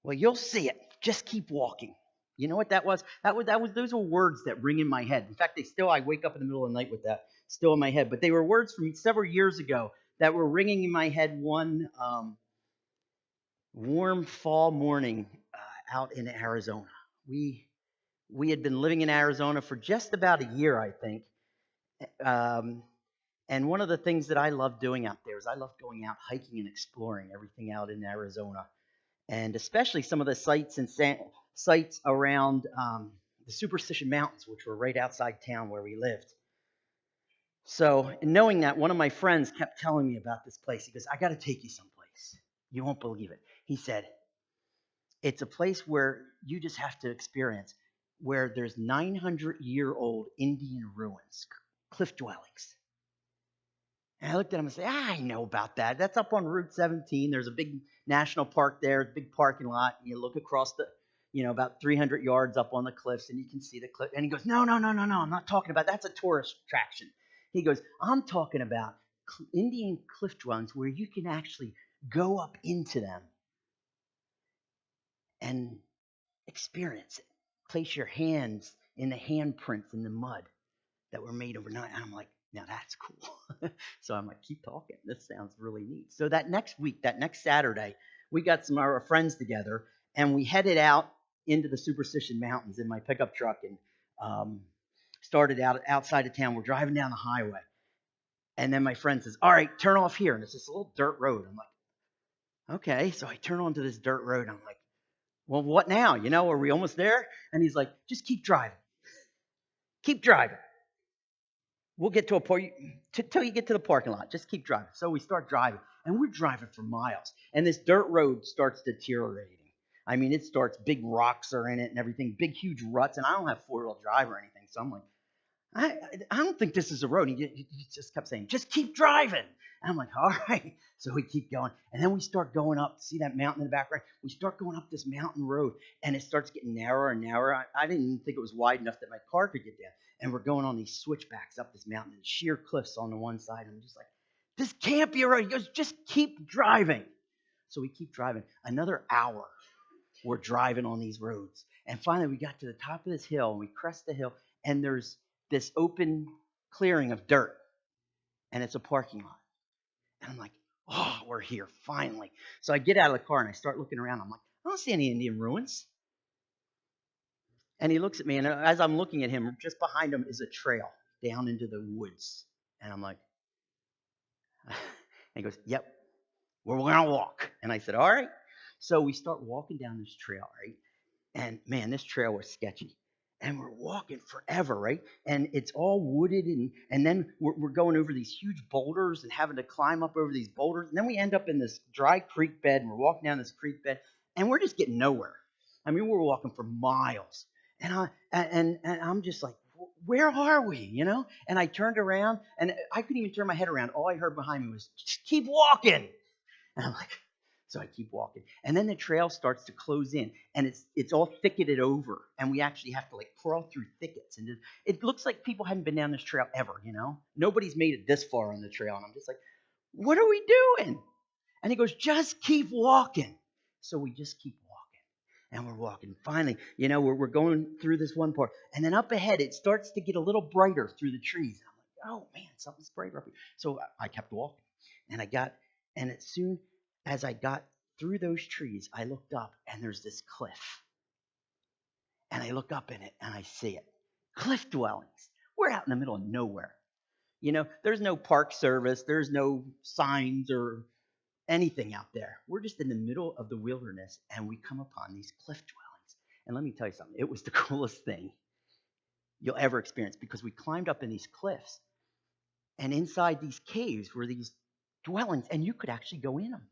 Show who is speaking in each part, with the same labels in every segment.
Speaker 1: Well, you'll see it. Just keep walking. You know what that was? That was those were words that ring in my head. In fact, I wake up in the middle of the night with that still in my head. But they were words from several years ago that were ringing in my head one warm fall morning out in Arizona. We we had been living in Arizona for just about a year, I think. Um, and one of the things that I love doing out there is I love going out hiking and exploring everything out in Arizona, and especially some of the sites around the Superstition Mountains, which were right outside town where we lived. So, knowing that, one of my friends kept telling me about this place. He goes, "I got to take you someplace. You won't believe it." He said, "It's a place where you just have to experience, where there's 900-year-old Indian ruins, cliff dwellings." And I looked at him and said, "I know about that. That's up on Route 17. There's a big national park there, big parking lot. You look across about 300 yards up on the cliffs, and you can see the cliff." And he goes, "No, no, no, no, no. I'm not talking about that's a tourist attraction." He goes, "I'm talking about Indian cliff dwellings where you can actually go up into them and experience it. Place your hands in the handprints in the mud that were made overnight." And I'm like, "Now that's cool." So I'm like, "Keep talking. This sounds really neat." So that next week, that next Saturday, we got some of our friends together and we headed out into the Superstition Mountains in my pickup truck and um, started out outside of town. We're driving down the highway. And then my friend says, "All right, turn off here." And it's this little dirt road. I'm like, "Okay." So I turn onto this dirt road. I'm like, "Well, what now? Are we almost there?" And he's like, "Just keep driving. Keep driving. We'll get to a point till you get to the parking lot. Just keep driving." So we start driving, and we're driving for miles. And this dirt road starts deteriorating. I mean, it starts, big rocks are in it and everything, big, huge ruts. And I don't have four-wheel drive or anything. So I'm like, I, I don't think this is a road. He just kept saying, "Just keep driving." And I'm like, "All right." So we keep going. And then we start going up. See that mountain in the background? We start going up this mountain road, and it starts getting narrower and narrower. I didn't even think it was wide enough that my car could get down. And we're going on these switchbacks up this mountain and sheer cliffs on the one side. And I'm just like, "This can't be a road." He goes, "Just keep driving." So we keep driving. Another hour, we're driving on these roads. And finally, we got to the top of this hill, and we crest the hill, and there's this open clearing of dirt, and it's a parking lot. And I'm like, "Oh, we're here, finally." So I get out of the car, and I start looking around. I'm like, "I don't see any Indian ruins." And he looks at me, and as I'm looking at him, just behind him is a trail down into the woods. And I'm like, and he goes, "Yep, we're going to walk." And I said, "All right." So we start walking down this trail, right? And man, this trail was sketchy. And we're walking forever, right? And it's all wooded, and then we're going over these huge boulders and having to climb up over these boulders. And then we end up in this dry creek bed, and we're walking down this creek bed, and we're just getting nowhere. I mean, we're walking for miles. And I'm just like, "Where are we?" And I turned around, and I couldn't even turn my head around. All I heard behind me was, "Just keep walking." And I'm like, so I keep walking. And then the trail starts to close in, and it's all thicketed over. And we actually have to like crawl through thickets. And it looks like people hadn't been down this trail ever. Nobody's made it this far on the trail. And I'm just like, "What are we doing?" And he goes, "Just keep walking." So we just keep walking. And we're walking. Finally, we're going through this one part. And then up ahead, it starts to get a little brighter through the trees. I'm like, "Oh, man, something's brighter up here." So I kept walking. And as soon as I got through those trees, I looked up, and there's this cliff. And I look up in it, and I see it. Cliff dwellings. We're out in the middle of nowhere. There's no park service. There's no signs or anything out there. We're just in the middle of the wilderness, and we come upon these cliff dwellings. And let me tell you something. It was the coolest thing you'll ever experience, because we climbed up in these cliffs, and inside these caves were these dwellings, and you could actually go in them.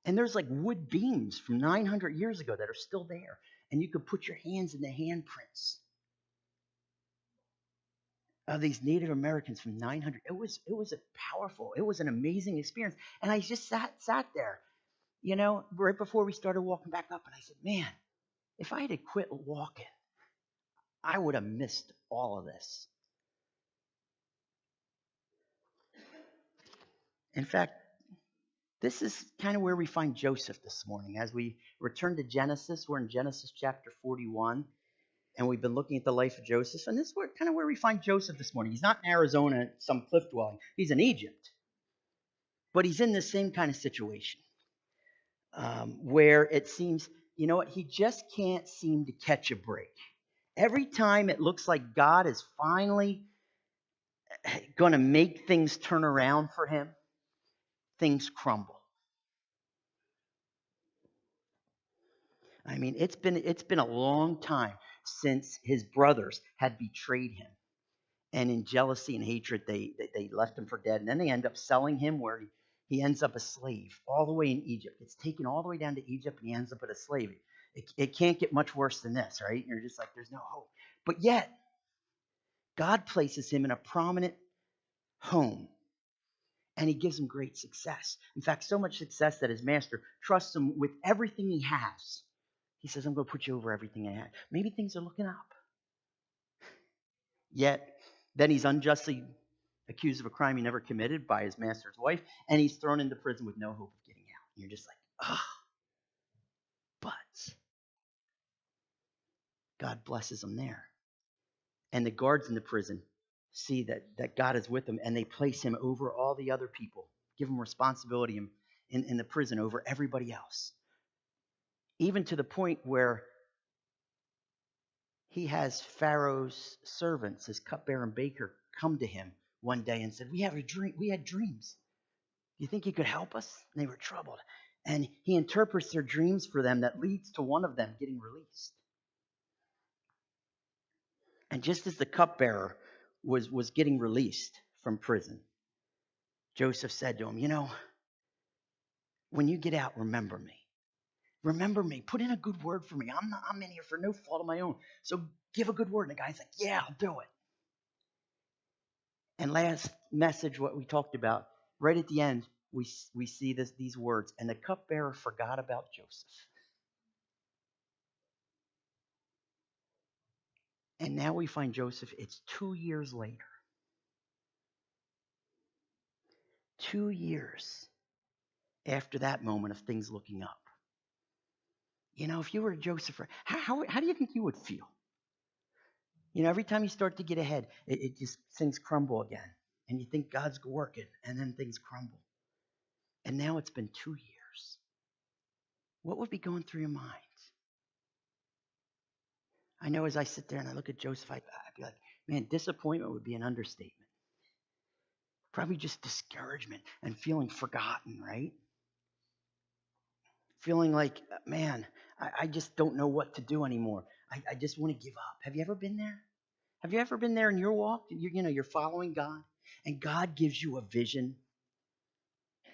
Speaker 1: And there's like wood beams from 900 years ago that are still there. And you could put your hands in the handprints of these Native Americans from 900. It was a powerful, it was an amazing experience. And I just sat there, right before we started walking back up. And I said, "Man, if I had quit walking, I would have missed all of this." In fact, this is kind of where we find Joseph this morning. As we return to Genesis, we're in Genesis chapter 41, and we've been looking at the life of Joseph. And this is kind of where we find Joseph this morning. He's not in Arizona, some cliff dwelling. He's in Egypt. But he's in the same kind of situation where it seems, you know what, he just can't seem to catch a break. Every time it looks like God is finally going to make things turn around for him, things crumble. I mean, it's been a long time since his brothers had betrayed him. And in jealousy and hatred, they left him for dead. And then they end up selling him where he ends up a slave all the way in Egypt. It's taken all the way down to Egypt, and he ends up as a slave. It can't get much worse than this, right? You're just like, there's no hope. But yet, God places him in a prominent home, and he gives him great success. In fact, so much success that his master trusts him with everything he has. He says, I'm going to put you over everything I have. Maybe things are looking up. Yet, then he's unjustly accused of a crime he never committed by his master's wife, and he's thrown into prison with no hope of getting out. And you're just like, but God blesses him there. And the guards in the prison see that God is with him, and they place him over all the other people, give him responsibility in the prison over everybody else. Even to the point where he has Pharaoh's servants, his cupbearer and baker, come to him one day and said, we had dreams. Do you think you could help us? And they were troubled. And he interprets their dreams for them that leads to one of them getting released. And just as the cupbearer was getting released from prison, Joseph said to him, you know, when you get out, remember me. Remember me. Put in a good word for me. I'm in here for no fault of my own. So give a good word. And the guy's like, yeah, I'll do it. And last message, what we talked about, right at the end, we see these words. And the cupbearer forgot about Joseph. And now we find Joseph, it's 2 years later. 2 years after that moment of things looking up. You know, if you were Joseph, how do you think you would feel? You know, every time you start to get ahead, it just things crumble again. And you think God's working, and then things crumble. And now it's been 2 years. What would be going through your mind? I know as I sit there and I look at Joseph, I'd be like, man, disappointment would be an understatement. Probably just discouragement and feeling forgotten, right? Feeling like, man, I just don't know what to do anymore. I just want to give up. Have you ever been there? Have you ever been there in your walk? You're following God, and God gives you a vision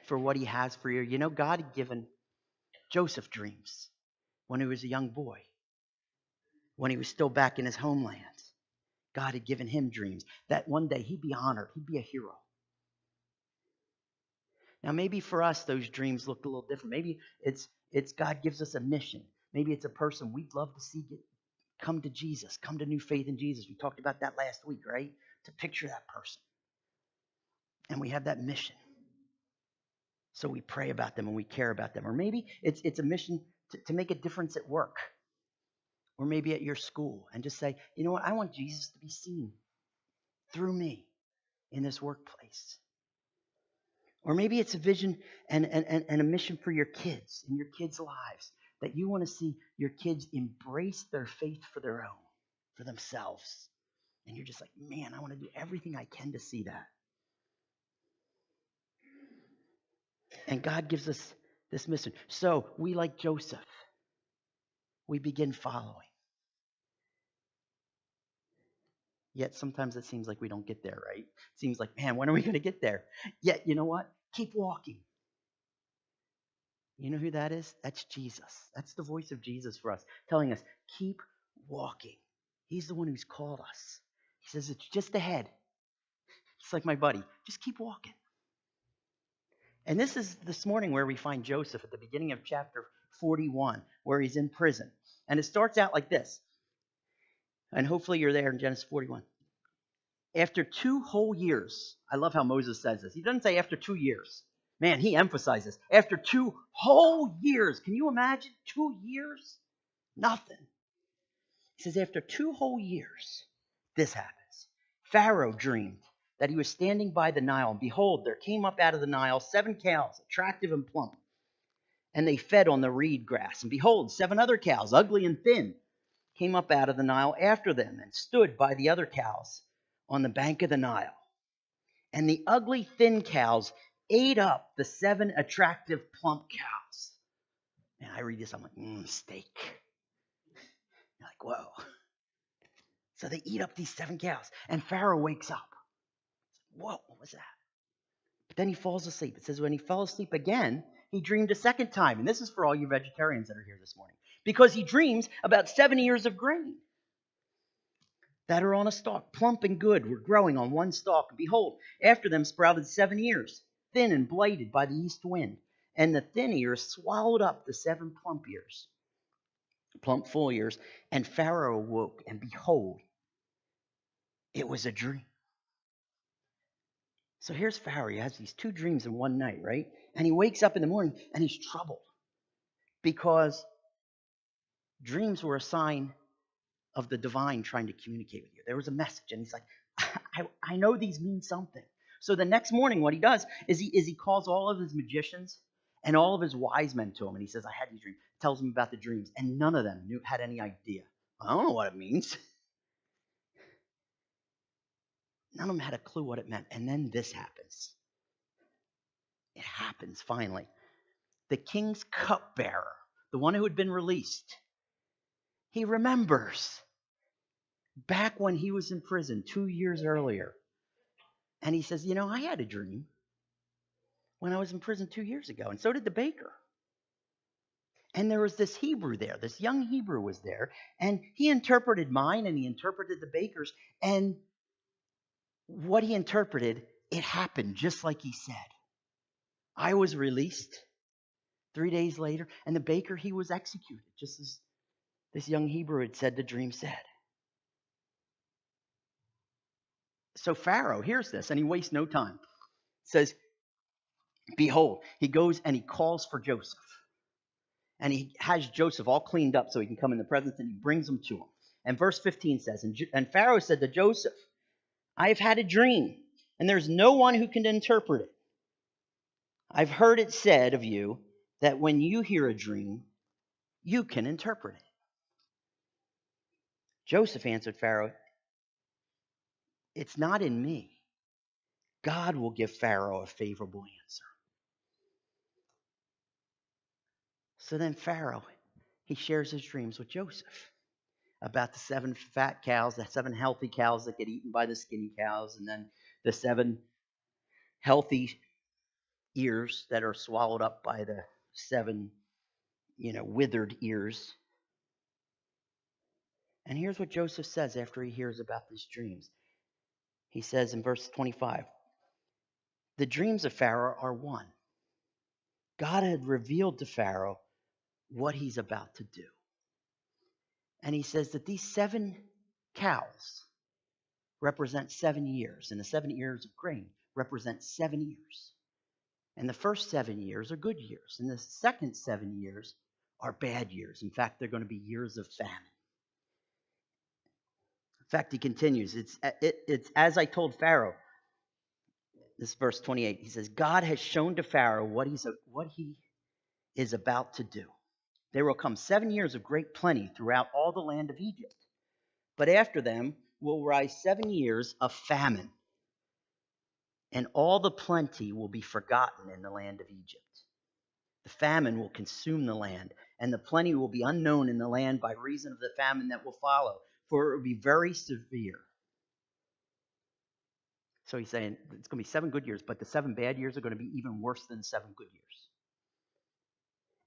Speaker 1: for what he has for you. You know, God had given Joseph dreams when he was a young boy, when he was still back in his homeland. God had given him dreams that one day he'd be honored, he'd be a hero. Now, maybe for us, those dreams look a little different. Maybe it's God gives us a mission. Maybe it's a person we'd love to see come to Jesus, come to new faith in Jesus. We talked about that last week, right? To picture that person. And we have that mission. So we pray about them and we care about them. Or maybe it's a mission to make a difference at work. Or maybe at your school. And just say, you know what? I want Jesus to be seen through me in this workplace. Or maybe it's a vision and a mission for your kids and your kids' lives. That you want to see your kids embrace their faith for their own, for themselves. And you're just like, man, I want to do everything I can to see that. And God gives us this mission. So we, like Joseph, we begin following. Yet sometimes it seems like we don't get there, right? It seems like, man, when are we going to get there? Yet, you know what? Keep walking. You know who that is? That's Jesus. That's the voice of Jesus for us, telling us, keep walking. He's the one who's called us. He says, it's just ahead. It's like my buddy. Just keep walking. And this is this morning where we find Joseph at the beginning of chapter 41, where he's in prison. And it starts out like this. And hopefully you're there in Genesis 41. After 2 whole years, I love how Moses says this. He doesn't say after 2 years. Man, he emphasizes after 2 whole years. Can you imagine 2 years? Nothing. He says after 2 whole years, this happens. Pharaoh dreamed that he was standing by the Nile, and behold, there came up out of the Nile 7 cows, attractive and plump, and they fed on the reed grass. And behold, 7 other cows, ugly and thin, came up out of the Nile after them and stood by the other cows on the bank of the Nile. And the ugly, thin cows ate up the 7 attractive, plump cows. And I read this, I'm like, steak. You're like, whoa. So they eat up these 7 cows. And Pharaoh wakes up. Whoa, what was that? But then he falls asleep. It says when he fell asleep again, he dreamed a second time. And this is for all you vegetarians that are here this morning. Because he dreams about 7 ears of grain that are on a stalk, plump and good, were growing on one stalk. And behold, after them sprouted 7 ears, thin and blighted by the east wind. And the thin ears swallowed up the 7 plump ears, plump full ears. And Pharaoh awoke, and behold, it was a dream. So here's Pharaoh. He has these 2 dreams in one night, right? And he wakes up in the morning, and he's troubled. Because dreams were a sign of the divine trying to communicate with you. There was a message, and he's like, I know these mean something. So the next morning, what he does is he calls all of his magicians and all of his wise men to him, and he says, I had these dreams. Tells them about the dreams, and none of them had any idea. I don't know what it means. None of them had a clue what it meant. And then this happens. It happens finally. The king's cupbearer, the one who had been released, he remembers back when he was in prison 2 years earlier. And he says, I had a dream when I was in prison 2 years ago. And so did the baker. And there was this Hebrew there. This young Hebrew was there. And he interpreted mine, and he interpreted the baker's. And what he interpreted, it happened just like he said. I was released 3 days later, and the baker, he was executed, just as this young Hebrew had said the dream said. So Pharaoh hears this, and he wastes no time. Says, behold, he goes and he calls for Joseph. And he has Joseph all cleaned up so he can come in the presence, and he brings him to him. And verse 15 says, and Pharaoh said to Joseph, I have had a dream, and there's no one who can interpret it. I've heard it said of you that when you hear a dream, you can interpret it. Joseph answered Pharaoh, it's not in me. God will give Pharaoh a favorable answer. So then Pharaoh, he shares his dreams with Joseph about the 7 fat cows, the 7 healthy cows that get eaten by the skinny cows, and then the 7 healthy ears that are swallowed up by the 7, withered ears. And here's what Joseph says after he hears about these dreams. He says in verse 25, the dreams of Pharaoh are one. God had revealed to Pharaoh what he's about to do. And he says that these 7 cows represent 7 years, and the 7 ears of grain represent 7 years. And the first 7 years are good years, and the second 7 years are bad years. In fact, they're going to be years of famine. In fact, he continues, it's as I told Pharaoh. This is verse 28. He says, God has shown to Pharaoh what he is about to do. There will come 7 years of great plenty throughout all the land of Egypt. But after them will rise 7 years of famine, and all the plenty will be forgotten in the land of Egypt. The famine will consume the land, and the plenty will be unknown in the land by reason of the famine that will follow, for it will be very severe. So he's saying it's going to be 7 good years, but the 7 bad years are going to be even worse than 7 good years.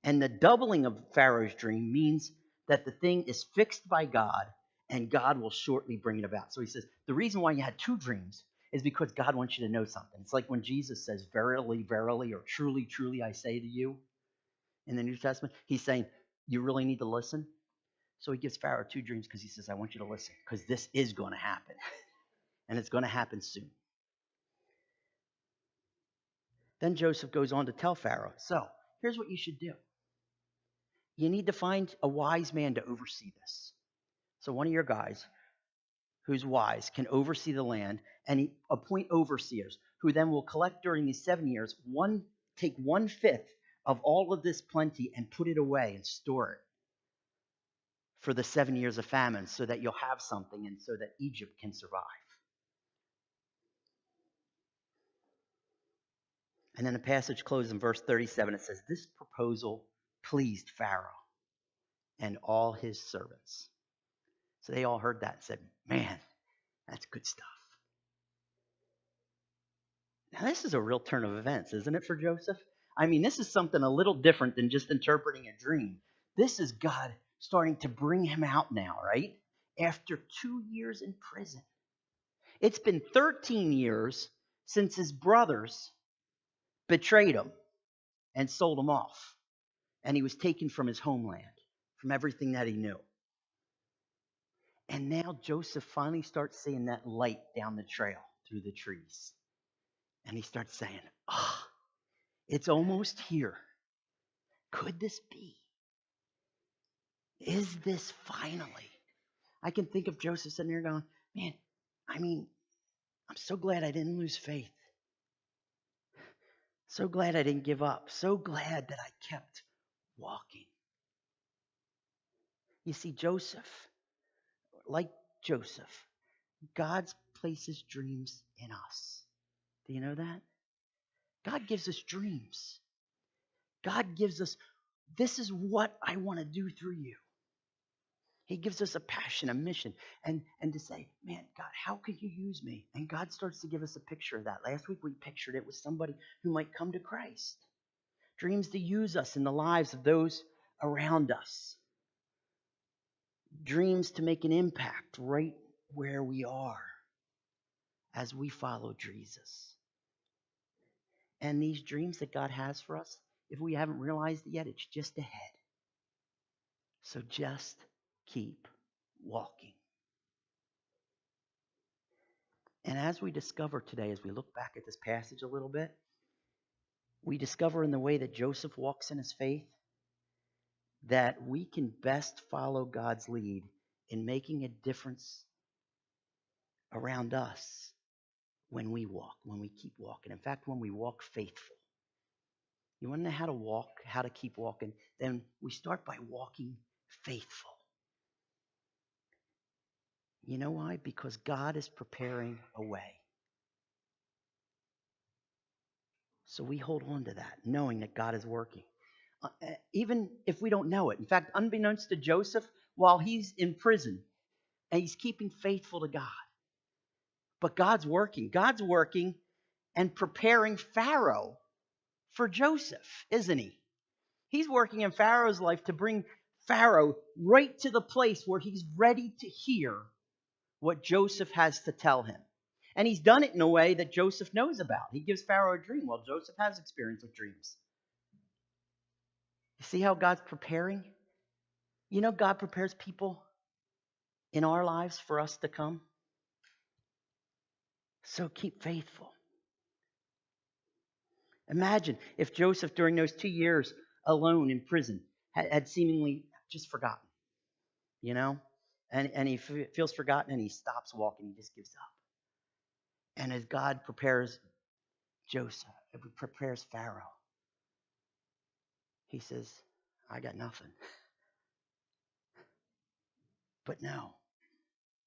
Speaker 1: And the doubling of Pharaoh's dream means that the thing is fixed by God, and God will shortly bring it about. So he says, the reason why you had 2 dreams is because God wants you to know something. It's like when Jesus says, verily, verily, or truly, truly, I say to you in the New Testament. He's saying, you really need to listen. So he gives Pharaoh 2 dreams because he says, I want you to listen, because this is going to happen. And it's going to happen soon. Then Joseph goes on to tell Pharaoh, so here's what you should do. You need to find a wise man to oversee this. So one of your guys who's wise can oversee the land, and appoint overseers who then will collect during these 7 years, take 1/5 of all of this plenty and put it away and store it for the 7 years of famine, so that you'll have something and so that Egypt can survive. And then the passage closes in verse 37. It says, this proposal pleased Pharaoh and all his servants. So they all heard that and said, man, that's good stuff. Now, this is a real turn of events, isn't it, for Joseph? I mean, this is something a little different than just interpreting a dream. This is God starting to bring him out now, right? After 2 years in prison. It's been 13 years since his brothers betrayed him and sold him off. And he was taken from his homeland, from everything that he knew. And now Joseph finally starts seeing that light down the trail through the trees. And he starts saying, it's almost here. Could this be? Is this finally? I can think of Joseph sitting there going, man, I'm so glad I didn't lose faith. So glad I didn't give up. So glad that I kept walking. You see, like Joseph, God places dreams in us. Do you know that? God gives us dreams. God gives us, this is what I want to do through you. He gives us a passion, a mission, and to say, man, God, how can you use me? And God starts to give us a picture of that. Last week we pictured it with somebody who might come to Christ. Dreams to use us in the lives of those around us. Dreams to make an impact right where we are as we follow Jesus. And these dreams that God has for us, if we haven't realized it yet, it's just ahead. So just keep walking. And as we discover today, as we look back at this passage a little bit, we discover in the way that Joseph walks in his faith that we can best follow God's lead in making a difference around us when we walk, when we keep walking. In fact, when we walk faithful. You want to know how to walk, how to keep walking? Then we start by walking faithful. You know why? Because God is preparing a way. So we hold on to that, knowing that God is working. Even if we don't know it. In fact, unbeknownst to Joseph, while he's in prison, and he's keeping faithful to God. But God's working. God's working and preparing Pharaoh for Joseph, isn't he? He's working in Pharaoh's life to bring Pharaoh right to the place where he's ready to hear what Joseph has to tell him. And he's done it in a way that Joseph knows about. He gives Pharaoh a dream. Well, Joseph has experience with dreams. You see how God's preparing? You know, God prepares people in our lives for us to come. So keep faithful. Imagine if Joseph, during those 2 years alone in prison, had seemingly just forgotten, you know? And he feels forgotten and he stops walking. He just gives up. And as God prepares Joseph, prepares Pharaoh, he says, I got nothing. But no,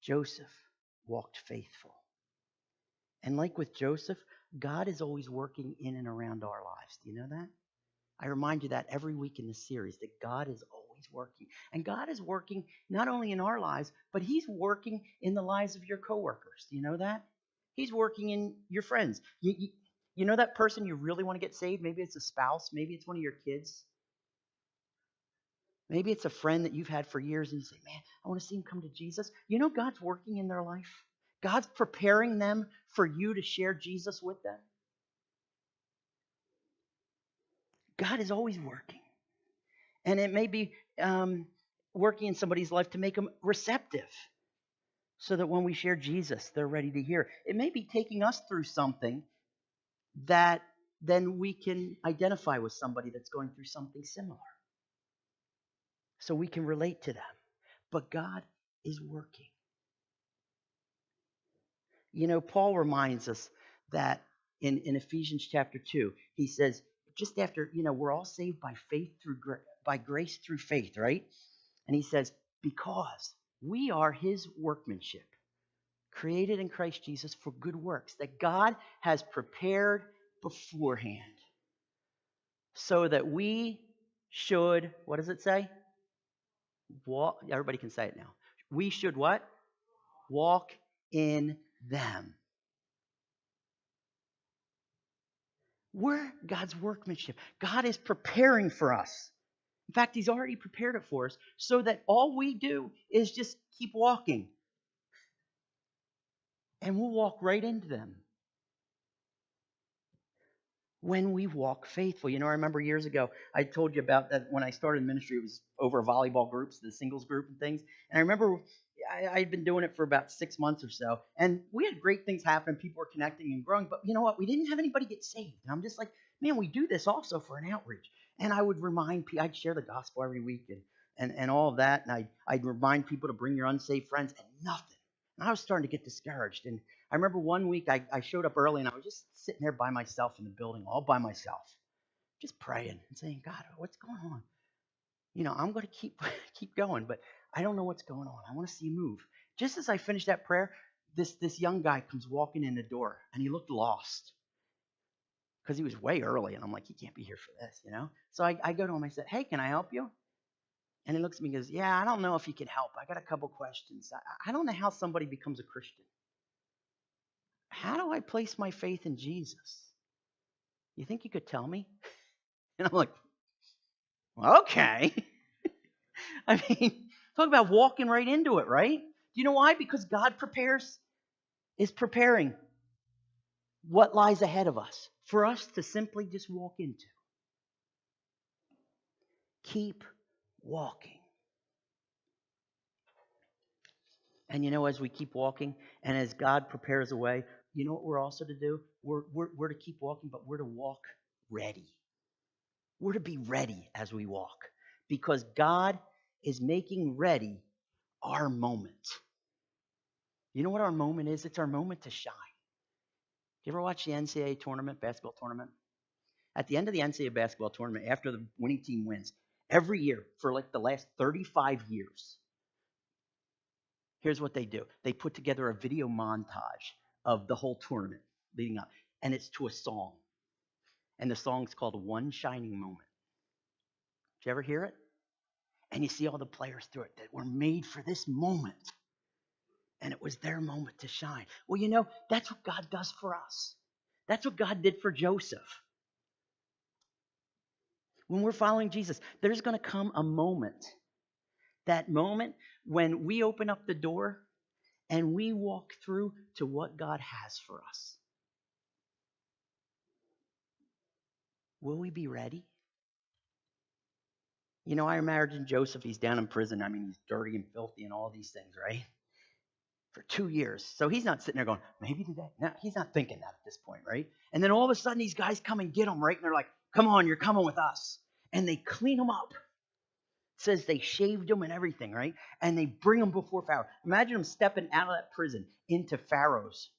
Speaker 1: Joseph walked faithful. And like with Joseph, God is always working in and around our lives. Do you know that? I remind you that every week in this series, that God is always working. And God is working not only in our lives, but he's working in the lives of your coworkers. Do you know that? He's working in your friends. You know that person you really want to get saved? Maybe it's a spouse. Maybe it's one of your kids. Maybe it's a friend that you've had for years and you say, man, I want to see him come to Jesus. You know God's working in their life. God's preparing them for you to share Jesus with them. God is always working. And it may be working in somebody's life to make them receptive so that when we share Jesus, they're ready to hear. It may be taking us through something that then we can identify with somebody that's going through something similar. So we can relate to them. But God is working. Paul reminds us that in Ephesians chapter 2, he says, just after, we're all saved by faith by grace through faith, right? And he says, because we are his workmanship, created in Christ Jesus for good works that God has prepared beforehand so that we should, what does it say? Walk. Everybody can say it now. We should what? Walk in them. We're God's workmanship. God is preparing for us. In fact, he's already prepared it for us so that all we do is just keep walking. And we'll walk right into them when we walk faithful. I remember years ago, I told you about that when I started ministry, it was over volleyball groups, the singles group and things. And I remember I'd been doing it for about 6 months or so. And we had great things happen. People were connecting and growing. But you know what? We didn't have anybody get saved. And I'm just like, man, we do this also for an outreach. And I would remind people, I'd share the gospel every week and all of that. And I'd remind people to bring your unsaved friends and nothing. And I was starting to get discouraged. And I remember one week I showed up early and I was just sitting there by myself in the building, all by myself, just praying and saying, God, what's going on? I'm going to keep going, but I don't know what's going on. I want to see you move. Just as I finished that prayer, this young guy comes walking in the door and he looked lost because he was way early. And I'm like, he can't be here for this, So I go to him. I said, hey, can I help you? And he looks at me and goes, yeah, I don't know if you can help. I got a couple questions. I don't know how somebody becomes a Christian. How do I place my faith in Jesus? You think you could tell me? And I'm like, well, okay. I mean, talk about walking right into it, right? Do you know why? Because God is preparing what lies ahead of us for us to simply just walk into. Keep walking. And as we keep walking and as God prepares a way, you know what we're also to do? We're to keep walking, but we're to walk ready. We're to be ready as we walk because God is making ready our moment. You know what our moment is? It's our moment to shine. You ever watch the NCAA tournament, basketball tournament? At the end of the NCAA basketball tournament, after the winning team wins, every year for like the last 35 years, here's what they do. They put together a video montage of the whole tournament leading up, and it's to a song. And the song's called One Shining Moment. Did you ever hear it? And you see all the players through it that were made for this moment. And it was their moment to shine. Well, that's what God does for us. That's what God did for Joseph. When we're following Jesus, there's going to come a moment. That moment when we open up the door and we walk through to what God has for us. Will we be ready? I imagine Joseph, he's down in prison. I mean, he's dirty and filthy and all these things, right? For 2 years. So he's not sitting there going, maybe today. No, he's not thinking that at this point, right? And then all of a sudden, these guys come and get him, right? And they're like, come on, you're coming with us. And they clean him up. It says they shaved him and everything, right? And they bring him before Pharaoh. Imagine him stepping out of that prison into Pharaoh's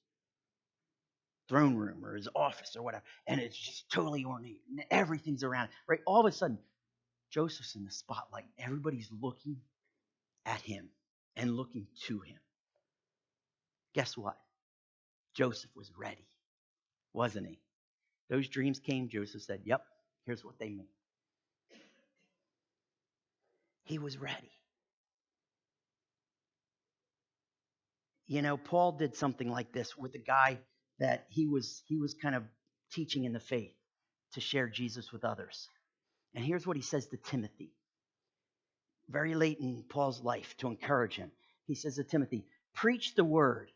Speaker 1: throne room or his office or whatever. And it's just totally ornate. And everything's around, right? All of a sudden, Joseph's in the spotlight. Everybody's looking at him and looking to him. Guess what? Joseph was ready, wasn't he? Those dreams came. Joseph said, yep, here's what they mean. He was ready. Paul did something like this with a guy that he was kind of teaching in the faith to share Jesus with others. And here's what he says to Timothy. Very late in Paul's life, to encourage him. He says to Timothy, preach the word.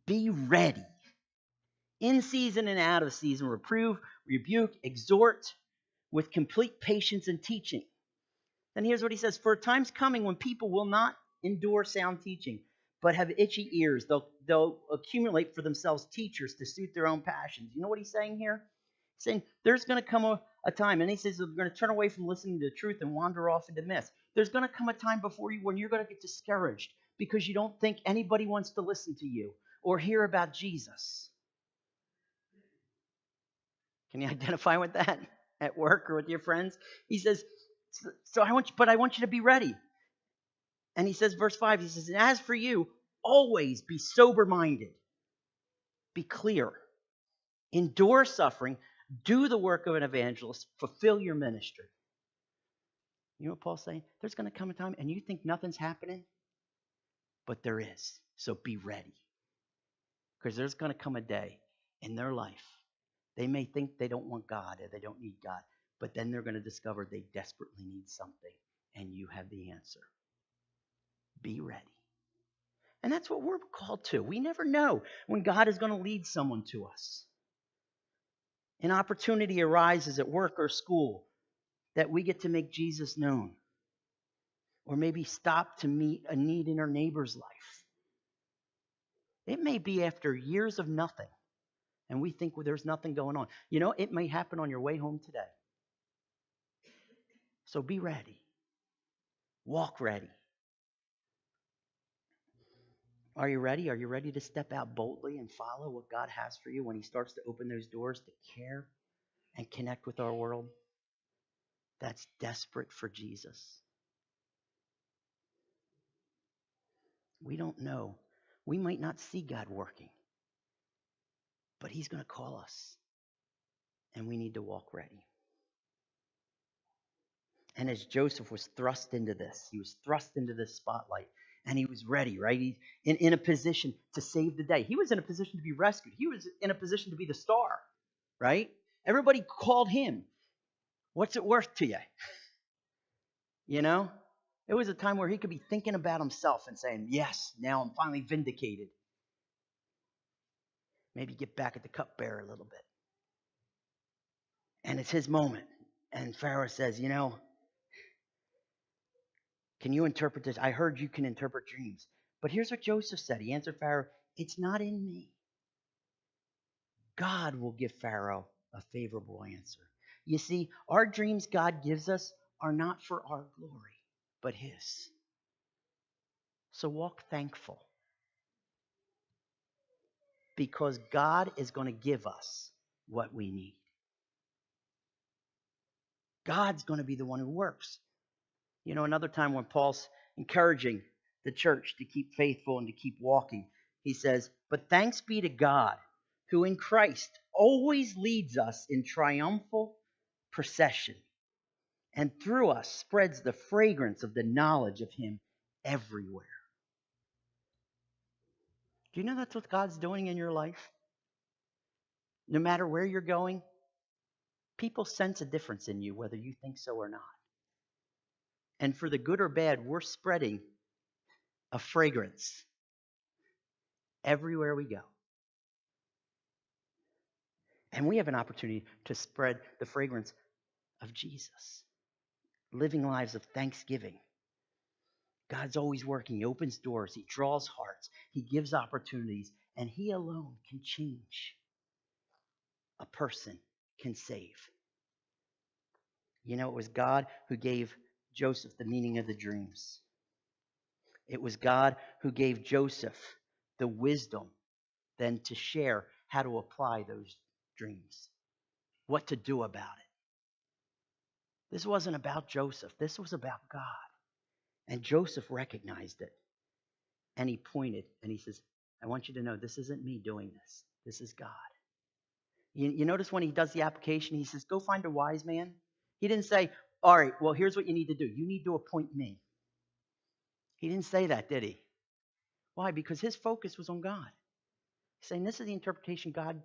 Speaker 1: Be ready. In season and out of season, reprove, rebuke, exhort with complete patience and teaching. Then here's what he says. For a time's coming when people will not endure sound teaching, but have itchy ears. They'll accumulate for themselves teachers to suit their own passions. You know what he's saying here? Saying there's going to come a time, and he says we're going to turn away from listening to the truth and wander off into myths. There's going to come a time before you when you're going to get discouraged because you don't think anybody wants to listen to you or hear about Jesus. Can you identify with that at work or with your friends? He says, I want you to be ready. And he says, verse 5, he says, and as for you, always be sober-minded, be clear, endure suffering, do the work of an evangelist, fulfill your ministry. You know what Paul's saying? There's going to come a time, and you think nothing's happening, but there is. So be ready. Because there's going to come a day in their life. They may think they don't want God or they don't need God, but then they're going to discover they desperately need something, and you have the answer. Be ready. And that's what we're called to. We never know when God is going to lead someone to us. An opportunity arises at work or school that we get to make Jesus known. Or maybe stop to meet a need in our neighbor's life. It may be after years of nothing, and we think, well, there's nothing going on. You know, it may happen on your way home today. So be ready. Walk ready. Are you ready? Are you ready to step out boldly and follow what God has for you when he starts to open those doors to care and connect with our world that's desperate for Jesus? We don't know. We might not see God working, but he's going to call us, and we need to walk ready. And as Joseph was thrust into this, he was thrust into this spotlight, and he was ready, right? He's in a position to save the day. He was in a position to be rescued. He was in a position to be the star, right? Everybody called him. What's it worth to you? You know? It was a time where he could be thinking about himself and saying, yes, now I'm finally vindicated. Maybe get back at the cupbearer a little bit. And it's his moment. And Pharaoh says, you know, can you interpret this? I heard you can interpret dreams. But here's what Joseph said. He answered Pharaoh, it's not in me. God will give Pharaoh a favorable answer. You see, our dreams God gives us are not for our glory, but his. So walk thankful. Because God is going to give us what we need. God's going to be the one who works. You know, another time when Paul's encouraging the church to keep faithful and to keep walking, he says, but thanks be to God, who in Christ always leads us in triumphal procession, and through us spreads the fragrance of the knowledge of him everywhere. Do you know that's what God's doing in your life? No matter where you're going, people sense a difference in you, whether you think so or not. And for the good or bad, we're spreading a fragrance everywhere we go. And we have an opportunity to spread the fragrance of Jesus, living lives of thanksgiving. God's always working. He opens doors. He draws hearts. He gives opportunities. And he alone can change. A person can save. You know, it was God who gave Joseph the meaning of the dreams. It was God who gave Joseph the wisdom then to share how to apply those dreams, what to do about it. This wasn't about Joseph. This was about God. And Joseph recognized it. And he pointed and he says, I want you to know this isn't me doing this. This is God. You notice when he does the application, he says, go find a wise man. He didn't say, all right, well, here's what you need to do. You need to appoint me. He didn't say that, did he? Why? Because his focus was on God. He's saying, this is the interpretation God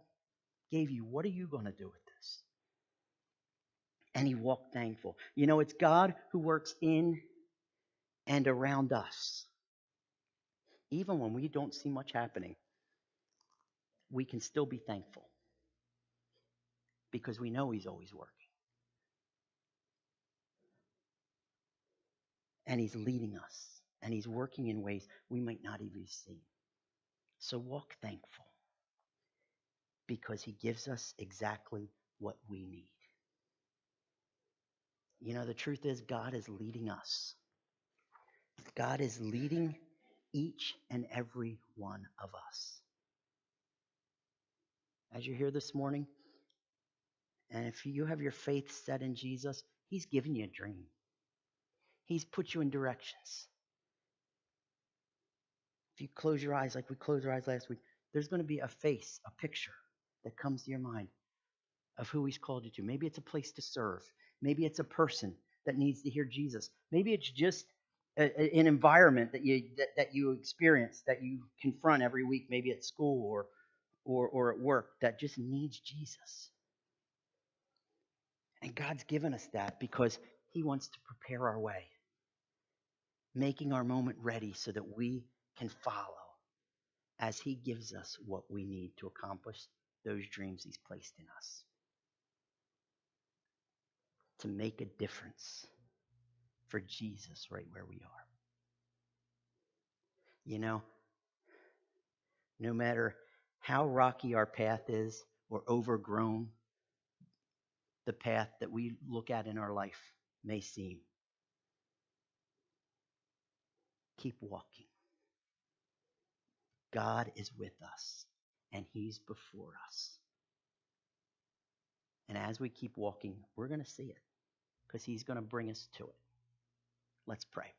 Speaker 1: gave you. What are you going to do with this? And he walked thankful. You know, it's God who works in and around us. Even when we don't see much happening, we can still be thankful because we know he's always working. And he's leading us. And he's working in ways we might not even see. So walk thankful because he gives us exactly what we need. You know, the truth is, God is leading us. God is leading each and every one of us. As you're here this morning, and if you have your faith set in Jesus, He's given you a dream. He's put you in directions. If you close your eyes like we closed our eyes last week, there's going to be a face, a picture that comes to your mind of who He's called you to. Maybe it's a place to serve. Maybe it's a person that needs to hear Jesus. Maybe it's just an environment that you experience, that you confront every week, maybe at school or at work, that just needs Jesus. And God's given us that because He wants to prepare our way, making our moment ready so that we can follow as He gives us what we need to accomplish those dreams He's placed in us, to make a difference for Jesus right where we are. You know, no matter how rocky our path is or overgrown the path that we look at in our life may seem, keep walking. God is with us, and He's before us. And as we keep walking, we're going to see it because He's going to bring us to it. Let's pray.